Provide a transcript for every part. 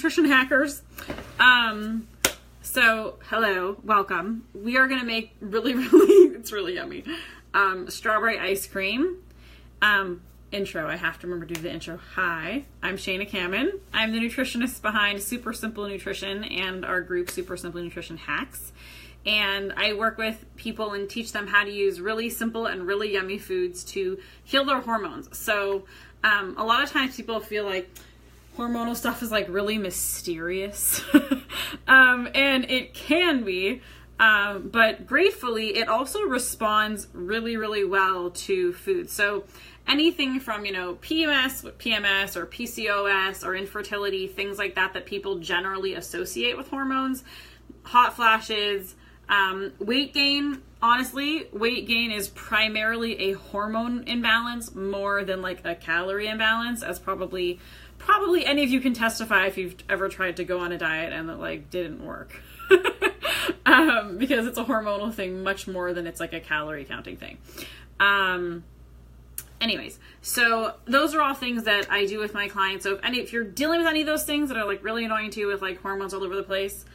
nutrition hackers. So hello, welcome. We are going to make it's really yummy, strawberry ice cream. Intro, I have to remember to do the intro. Hi, I'm Shayna Kamen. I'm the nutritionist behind Super Simple Nutrition and our group Super Simple Nutrition Hacks. And I work with people and teach them how to use really simple and really yummy foods to heal their hormones. So a lot of times people feel like hormonal stuff is like really mysterious. And it can be, but gratefully it also responds really, really well to food. So anything from, PMS or PCOS or infertility, things like that people generally associate with hormones, hot flashes, weight gain. Honestly, weight gain is primarily a hormone imbalance more than like a calorie imbalance, as probably any of you can testify if you've ever tried to go on a diet and it didn't work. Because it's a hormonal thing much more than it's like a calorie counting thing. Anyways, so those are all things that I do with my clients. So if you're dealing with any of those things that are like really annoying to you with like hormones all over the place,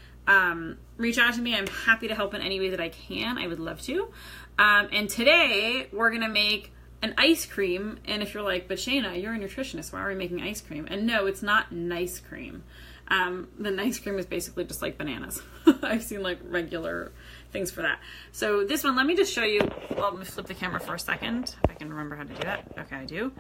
reach out to me. I'm happy to help in any way that I can. I would love to. And today we're going to make an ice cream. And if you're like, but Shayna, you're a nutritionist, why are we making ice cream? And no, it's not nice cream. The nice cream is basically just like bananas. I've seen like regular things for that. So this one, let me just show you. Well, let me flip the camera for a second, if I can remember how to do that. Okay, I do.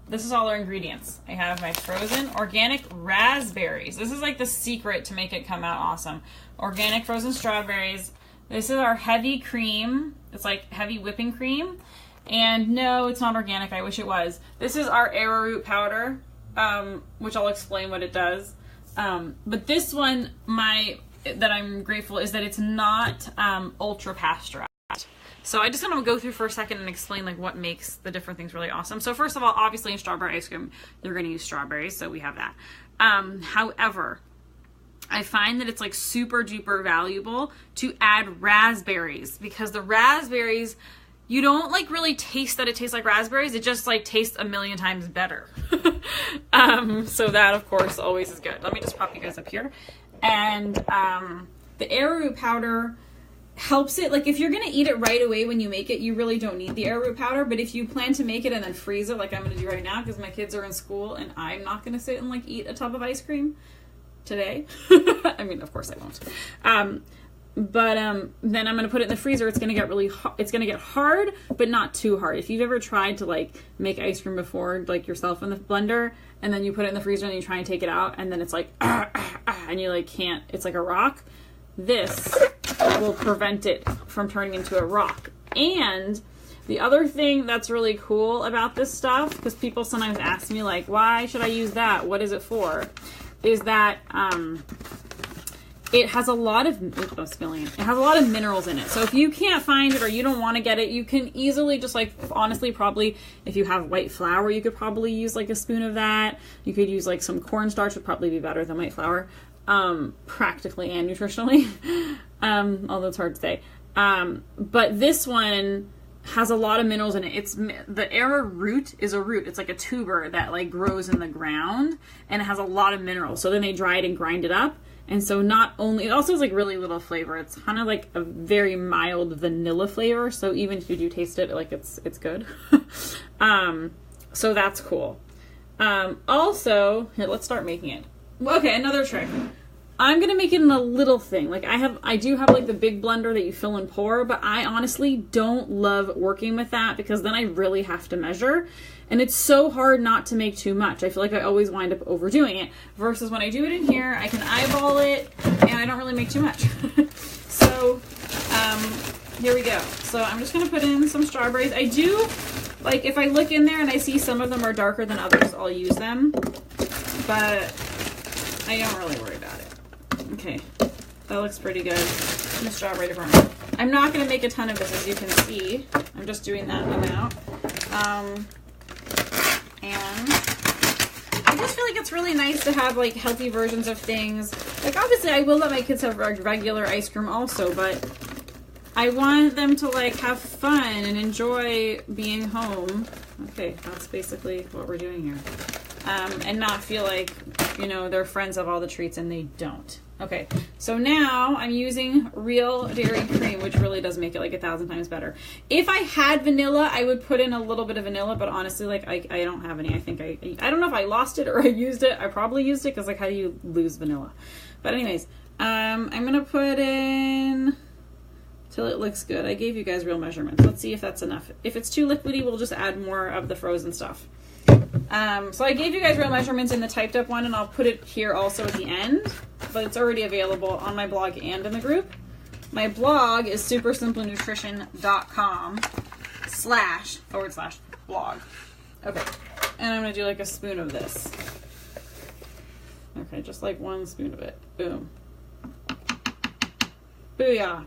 This is all our ingredients. I have my frozen organic raspberries. This is like the secret to make it come out awesome. Organic frozen strawberries. This is our heavy cream. It's like heavy whipping cream. And no, it's not organic. I wish it was. This is our arrowroot powder, which I'll explain what it does. But this one, that I'm grateful is that it's not ultra pasteurized. So I just want to go through for a second and explain like what makes the different things really awesome. So first of all, obviously in strawberry ice cream, you're going to use strawberries. So we have that. However, I find that it's like super duper valuable to add raspberries, because the raspberries, you don't like really taste that it tastes like raspberries. It just like tastes a million times better. So that of course always is good. Let me just pop you guys up here. And the arrowroot powder helps it. Like if you're going to eat it right away when you make it, you really don't need the arrowroot powder. But if you plan to make it and then freeze it like I'm going to do right now, because my kids are in school and I'm not going to sit and like eat a tub of ice cream today. I mean, of course I won't. But then I'm going to put it in the freezer. It's going to get it's going to get hard, but not too hard. If you've ever tried to like make ice cream before, like yourself in the blender, and then you put it in the freezer and you try and take it out, and then it's like, and you like can't, it's like a rock. This will prevent it from turning into a rock. And the other thing that's really cool about this stuff, because people sometimes ask me like, why should I use that? What is it for? Is that, it has a lot of, it has a lot of minerals in it. So if you can't find it or you don't want to get it, you can easily just like, honestly, probably if you have white flour, you could probably use like a spoon of that. You could use like some cornstarch, would probably be better than white flour, practically and nutritionally, although it's hard to say. But this one has a lot of minerals in it. The arrowroot is a root. It's like a tuber that like grows in the ground, and it has a lot of minerals. So then they dry it and grind it up. And so not only, it also has like really little flavor. It's kind of like a very mild vanilla flavor. So even if you do taste it, like it's good. So that's cool. Also, here, let's start making it. Okay, another trick. I'm going to make it in a little thing. Like I do have like the big blender that you fill and pour, but I honestly don't love working with that, because then I really have to measure. And it's so hard not to make too much. I feel like I always wind up overdoing it. Versus when I do it in here, I can eyeball it and I don't really make too much. So here we go. So I'm just going to put in some strawberries. I do, like if I look in there and I see some of them are darker than others, I'll use them. But I don't really worry about it. Okay, that looks pretty good. The strawberry department. I'm not going to make a ton of this, as you can see. I'm just doing that amount. And I just feel like it's really nice to have like healthy versions of things. Like obviously I will let my kids have regular ice cream also, but I want them to like have fun and enjoy being home. Okay, that's basically what we're doing here. And not feel like you know, their friends have all the treats and they don't. Okay, so now I'm using real dairy cream, which really does make it like 1,000 times better. If I had vanilla, I would put in a little bit of vanilla, but honestly, like I don't have any. I think I don't know if I lost it or I used it. I probably used it because like how do you lose vanilla? But anyways, I'm gonna put in till it looks good. I gave you guys real measurements. Let's see if that's enough. If it's too liquidy, we'll just add more of the frozen stuff. So I gave you guys real measurements in the typed up one, and I'll put it here also at the end, but it's already available on my blog and in the group. My blog is supersimplenutrition.com//blog. Okay, and I'm going to do like a spoon of this. Okay, just like 1 spoon of it. Boom. Booyah.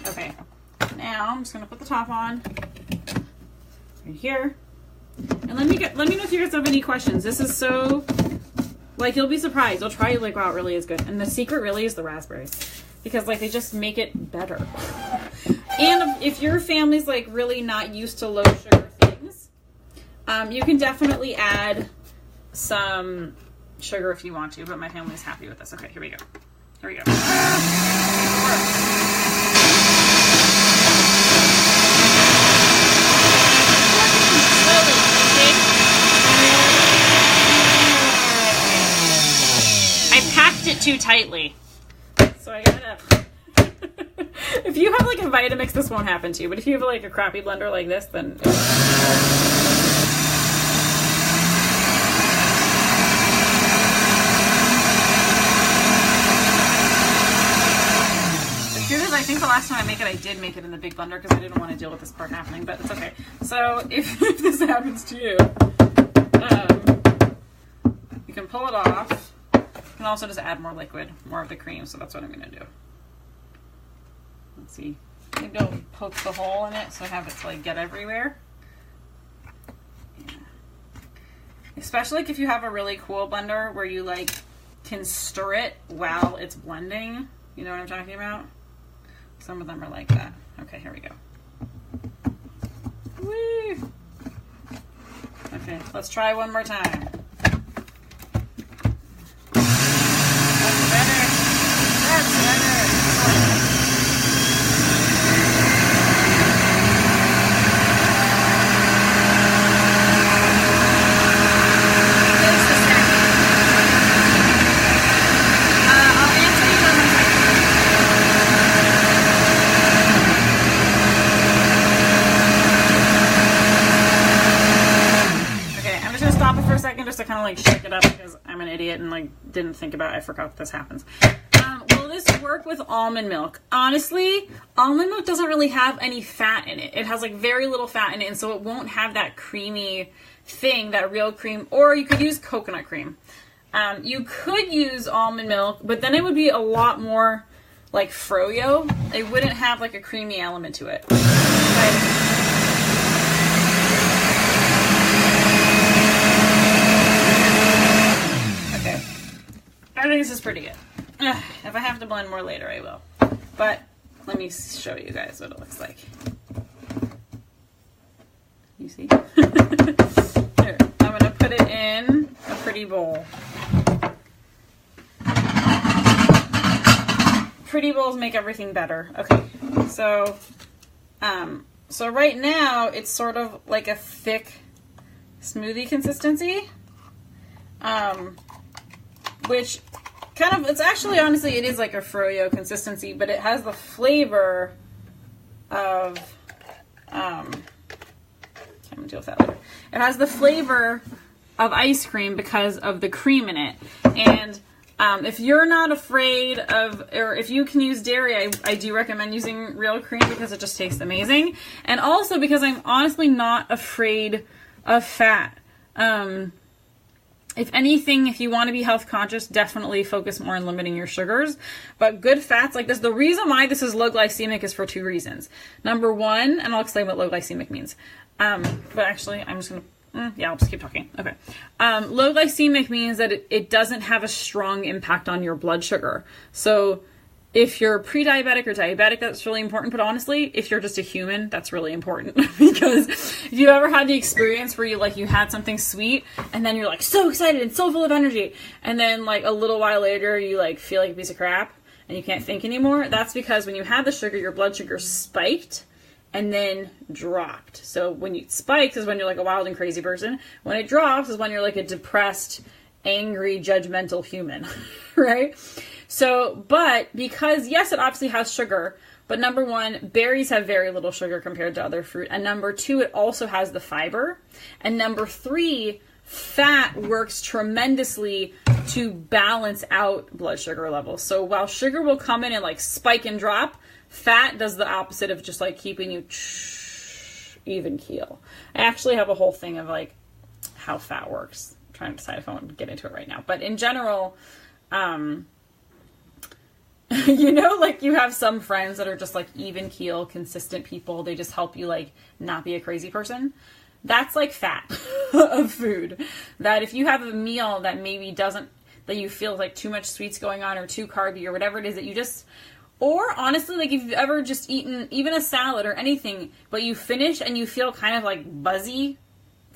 Okay, now I'm just going to put the top on right here. And let me know if you guys have any questions. This is so, like, you'll be surprised. You'll try it, like, wow, it really is good. And the secret really is the raspberries. Because, like, they just make it better. And if your family's, like, really not used to low sugar things, you can definitely add some sugar if you want to. But my family's happy with this. Okay, here we go. Here we go. It too tightly, so I gotta if you have like a Vitamix, this won't happen to you, but if you have like a crappy blender like this, then the truth is, I think the last time I did make it in the big blender because I didn't want to deal with this part happening, but it's okay. So if this happens to you, you can pull it off. You can also just add more liquid, more of the cream, so that's what I'm going to do. Let's see. Maybe I'll poke the hole in it so I have it to like get everywhere. Yeah. Especially like if you have a really cool blender where you like can stir it while it's blending. You know what I'm talking about? Some of them are like that. Okay, here we go. Woo! Okay, let's try one more time. Just to kind of like shake it up because I'm an idiot and like didn't think about it. I forgot this happens. Will this work with almond milk? Honestly, almond milk doesn't really have any fat in it. It has like very little fat in it, and so it won't have that creamy thing, that real cream. Or you could use coconut cream. You could use almond milk, but then it would be a lot more like froyo. It wouldn't have like a creamy element to it. I think this is pretty good. If I have to blend more later, I will. But let me show you guys what it looks like. You see? Here, I'm going to put it in a pretty bowl. Pretty bowls make everything better. Okay, so right now it's sort of like a thick smoothie consistency. Which kind of, it's actually, honestly, it is like a froyo consistency, but it has the flavor of, I'm gonna deal with that later. It has the flavor of ice cream because of the cream in it. And if you're not afraid of, or if you can use dairy, I do recommend using real cream because it just tastes amazing. And also because I'm honestly not afraid of fat. If anything, if you want to be health conscious, definitely focus more on limiting your sugars. But good fats like this, the reason why this is low glycemic is for 2 reasons. Number 1, and I'll explain what low glycemic means. But actually, I'm just going to, I'll just keep talking. Okay. Low glycemic means that it doesn't have a strong impact on your blood sugar. So If you're pre-diabetic or diabetic, that's really important. But honestly, if you're just a human, that's really important. Because if you ever had the experience where you had something sweet and then you're like so excited and so full of energy, and then like a little while later you like feel like a piece of crap and you can't think anymore, that's because when you had the sugar, your blood sugar spiked and then dropped. So when it spikes is when you're like a wild and crazy person. When it drops is when you're like a depressed, angry, judgmental human, right? So, but because, yes, it obviously has sugar, but number one, berries have very little sugar compared to other fruit. And number two, it also has the fiber. And number three, fat works tremendously to balance out blood sugar levels. So while sugar will come in and like spike and drop, fat does the opposite of just like keeping you even keel. I actually have a whole thing of like how fat works. I'm trying to decide if I want to get into it right now. But in general, like you have some friends that are just like even keel, consistent people. They just help you like not be a crazy person. That's like fat of food. That if you have a meal that maybe that you feel like too much sweets going on or too carby or whatever it is that you just, or honestly, like if you've ever just eaten even a salad or anything, but you finish and you feel kind of like buzzy,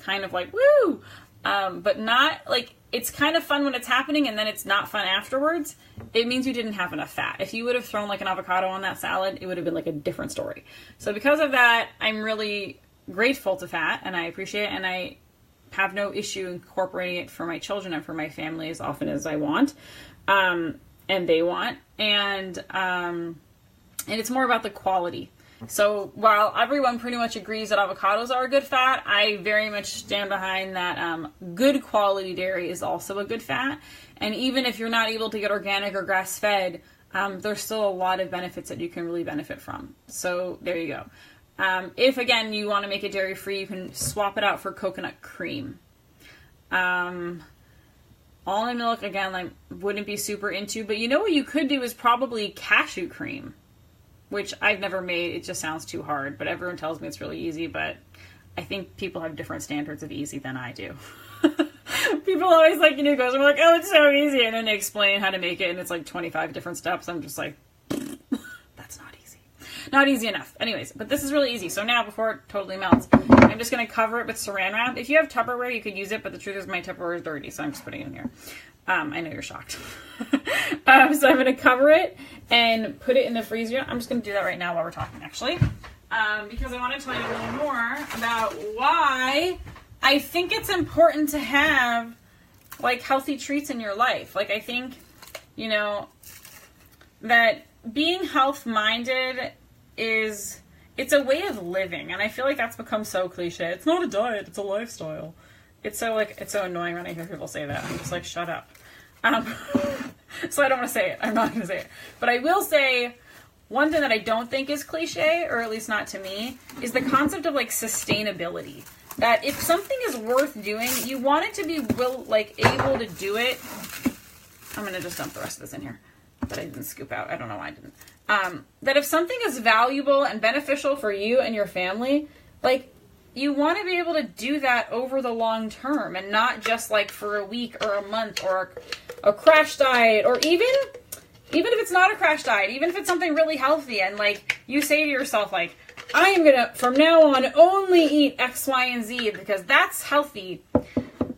kind of like, woo, but not like, it's kind of fun when it's happening and then it's not fun afterwards, it means you didn't have enough fat. If you would have thrown like an avocado on that salad, it would have been like a different story. So because of that, I'm really grateful to fat and I appreciate it, and I have no issue incorporating it for my children and for my family as often as I want, and they want, and it's more about the quality. So while everyone pretty much agrees that avocados are a good fat, I very much stand behind that good quality dairy is also a good fat. And even if you're not able to get organic or grass-fed, there's still a lot of benefits that you can really benefit from. So there you go. If, again, you want to make it dairy-free, you can swap it out for coconut cream. Almond milk, again, I wouldn't be super into, but you know what you could do is probably cashew cream, which I've never made. It just sounds too hard, but everyone tells me it's really easy, but I think people have different standards of easy than I do. People always like, goes, I'm like, oh, it's so easy, and then they explain how to make it, and it's like 25 different steps. I'm just like, that's not easy. Not easy enough. Anyways, but this is really easy. So now, before it totally melts, I'm just going to cover it with saran wrap. If you have Tupperware, you could use it, but the truth is my Tupperware is dirty, so I'm just putting it in here. I know you're shocked. So I'm going to cover it and put it in the freezer. I'm just going to do that right now while we're talking, actually, because I want to tell you a little more about why I think it's important to have like healthy treats in your life. Like I think, that being health-minded it's a way of living, and I feel like that's become so cliche. It's not a diet, it's a lifestyle. It's so annoying when I hear people say that. I'm just like, shut up. So I don't want to say it. I'm not going to say it. But I will say one thing that I don't think is cliche, or at least not to me, is the concept of like sustainability. That if something is worth doing, you want it to be able to do it. I'm going to just dump the rest of this in here that I didn't scoop out. I don't know why I didn't. That if something is valuable and beneficial for you and your family, like you want to be able to do that over the long term and not just like for a week or a month or a crash diet, or even if it's not a crash diet, even if it's something really healthy and like you say to yourself like, I am going to from now on only eat X, Y, and Z because that's healthy.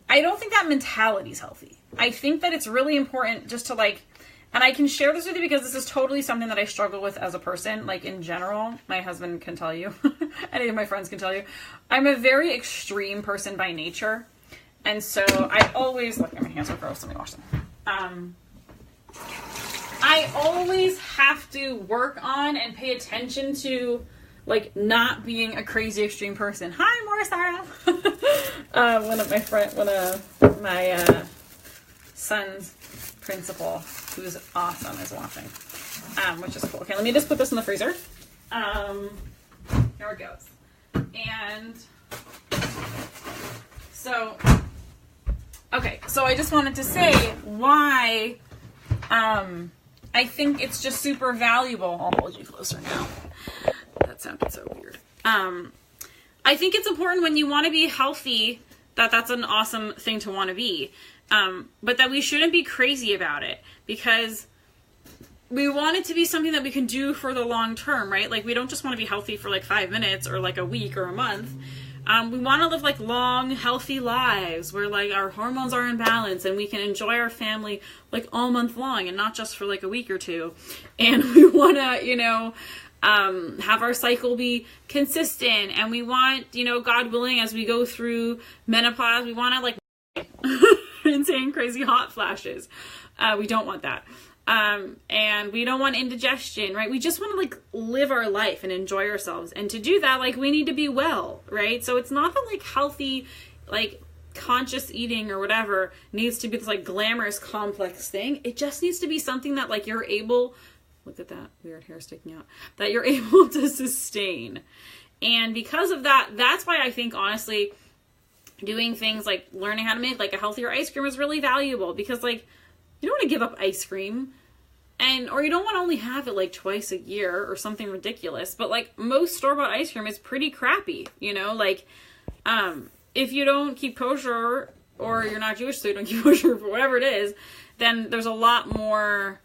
I don't think that mentality is healthy. I think that it's really important just to like, and I can share this with you because this is totally something that I struggle with as a person, like in general. My husband can tell you, any of my friends can tell you. I'm a very extreme person by nature. And so I always, look, my hands are gross, let me wash them. I always have to work on and pay attention to like not being a crazy extreme person. Hi, Morris Sarah. One of my son's principal, who's awesome, is watching, which is cool. Okay, let me just put this in the freezer. Here it goes. And so, okay, so I just wanted to say why I think it's just super valuable. I'll hold you closer now. That sounded so weird. I think it's important when you want to be healthy, that's an awesome thing to want to be. But that we shouldn't be crazy about it, because we want it to be something that we can do for the long term, right? Like, we don't just want to be healthy for like 5 minutes or like a week or a month. We want to live like long, healthy lives where like our hormones are in balance and we can enjoy our family like all month long and not just for like a week or two. And we want to, you know, have our cycle be consistent, and we want, you know, God willing, as we go through menopause, we want to like insane, crazy hot flashes. We don't want that. And we don't want indigestion, right? We just want to like live our life and enjoy ourselves. And to do that, like, we need to be well, right? So it's not that like healthy, like conscious eating or whatever needs to be this like glamorous, complex thing. It just needs to be something that like you're able, look at that weird hair sticking out, that you're able to sustain. And because of that, that's why I think, honestly, doing things like learning how to make like a healthier ice cream is really valuable, because like, you don't want to give up ice cream, or you don't want to only have it like twice a year or something ridiculous. But like, most store-bought ice cream is pretty crappy, you know, like, if you don't keep kosher, or you're not Jewish, so you don't keep kosher for whatever it is, then there's a lot more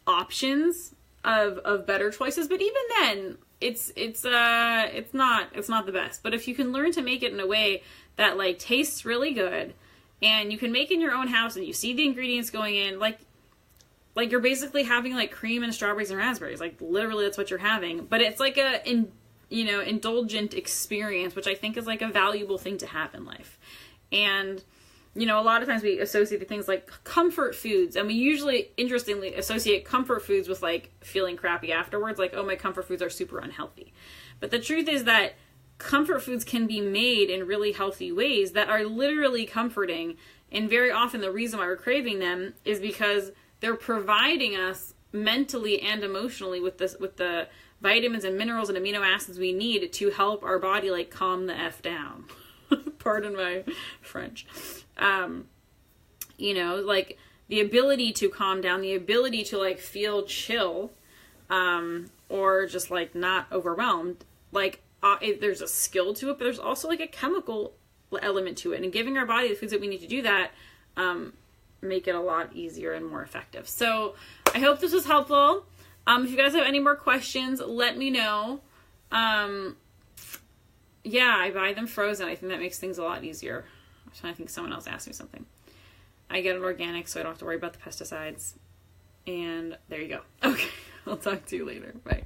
options of better choices. But even then, it's not the best. But if you can learn to make it in a way that like tastes really good, and you can make it in your own house, and you see the ingredients going in, like you're basically having like cream and strawberries and raspberries. Like, literally, that's what you're having. But it's like indulgent experience, which I think is like a valuable thing to have in life. And, you know, a lot of times we associate things like comfort foods, and we usually, interestingly, associate comfort foods with like feeling crappy afterwards. Like, oh, my comfort foods are super unhealthy. But the truth is that comfort foods can be made in really healthy ways that are literally comforting. And very often the reason why we're craving them is because they're providing us mentally and emotionally with the vitamins and minerals and amino acids we need to help our body like calm the F down. Pardon my French. You know, like the ability to calm down, the ability to like feel chill, or just like not overwhelmed. Like, there's a skill to it, but there's also like a chemical element to it. And giving our body the foods that we need to do that, make it a lot easier and more effective. So I hope this was helpful. If you guys have any more questions, let me know. Yeah, I buy them frozen. I think that makes things a lot easier. I think someone else asked me something. I get it organic, so I don't have to worry about the pesticides. And there you go. Okay, I'll talk to you later. Bye.